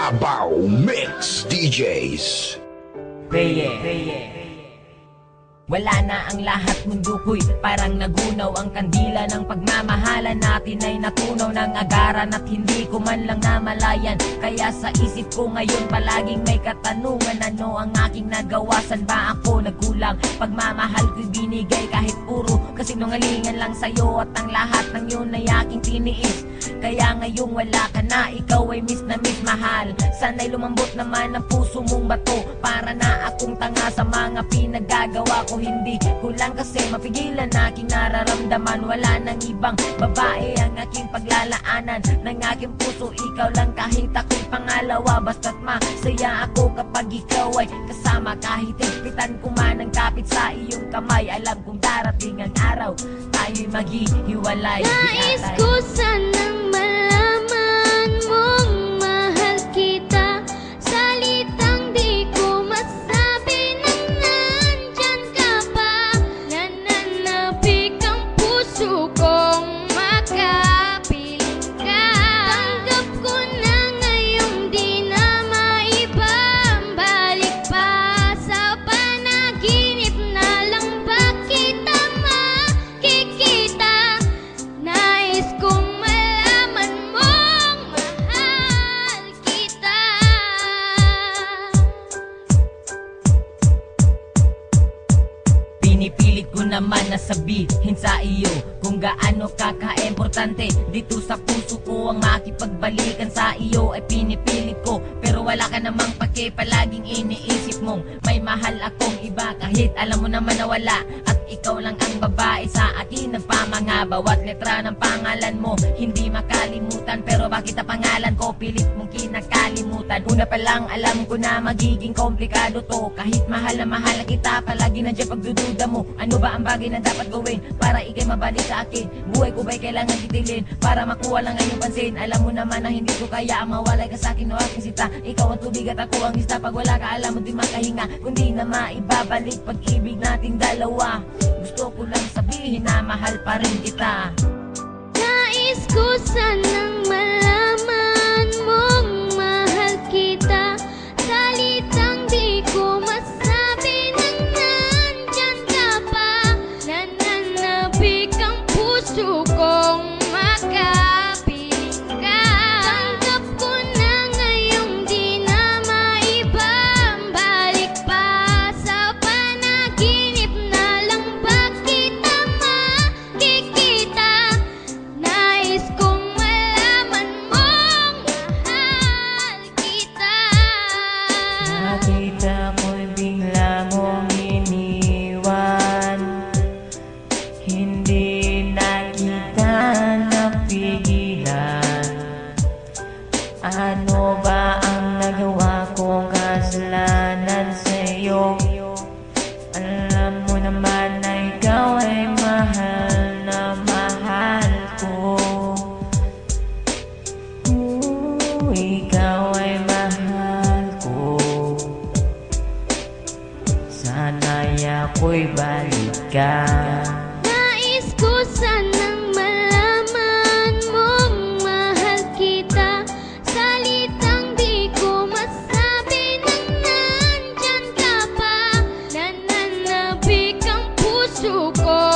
Davao Mix DJs. Wala na ang lahat, mundo ko'y parang nagunaw. Ang kandila ng pagmamahalan natin ay natunaw ng agaran at hindi ko man lang namalayan. Kaya sa isip ko ngayon palaging may katanungan, ano ang aking nagawa? San ba ako nagkulang? Pagmamahal ko'y binigay kahit puro kasinungalingan lang sa'yo, at ang lahat ng yun ay aking tiniis. Kaya ngayong wala ka na, ikaw ay miss na miss mahal. Sana'y lumambot naman ang puso mong bato. Para na akong tanga sa mga pinagagawa ko, hindi ko lang kasi mapigilan aking nararamdaman. Wala nang ibang babae ang aking paglalaanan ng aking puso, ikaw lang kahit ako'y pangalawa. Basta't masaya ako kapag ikaw ay kasama, kahit higpitan ko man ang kapit sa iyong kamay. Alam kong darating ang araw tayo'y maghihiwalay. Nais ko sanang malaman mong mahal kita. Salitang di ko masabi nang nandyan ka pa. Nananapik ang puso kong makapiling ka. Tanggap ko na ngayong di na maibabalik pa. Sa panaginip na lang ba kita makikita? Nais kong malaman mong mahal kita. Pinipilit ko naman na sabihin sa iyo kung gaano kaka-importante dito sa puso ko. Ang makipagbalikan sa iyo ay pinipilit ko, pero wala ka namang pake. Palaging iniisip mong may mahal akong iba, kahit alam mo naman na wala. At ikaw lang ang babae sa akin nagpamanga. Bawat letra ng pangalan mo hindi makalimutan, pero bakit ang pangalan ko pilit mong kinakalimutan? Una pa lang alam ko na magiging komplikado to. Kahit mahal na mahal kita, palagi nandiyan pagdududa mo. Ano ba ang bagay na dapat gawin para ikay mabalik sa akin? Buhay ko ba'y kailangan titilin para makuha lang ang iyong pansin? Alam mo naman na hindi ko kaya ang mawalay ka sa akin o aking sita. Ikaw ang tubig at ako ang isda. Pag wala ka alam mo di makahinga, kundi na maibabalik pag-ibig nating dalawa. Gusto ko lang sabihin na mahal pa rin kita. Nais ko sanang malaman mong mahal kita. Salitang di ko masabi nang nandyan ka pa. Nananapik ang puso kong makapiling ka. Tanggap ko na ngayong di na maibabalik pa. Sa panaginip na lang ba kita makikita? Nais kong malaman mong mahal kita. Nakita ko'y bigla mong iniwan, hindi na kita napigilan. Ano ba ang nagawa kong kasalanan sa'yo? Alam mo naman na ikaw ay mahal na mahal ko. Ikaw ay mahal ko. Sana'y ako'y balikan. Nais ko sanang malaman mong mahal kita. Salitang di ko masabi nang nandyan ka pa. Nananapik ang puso ko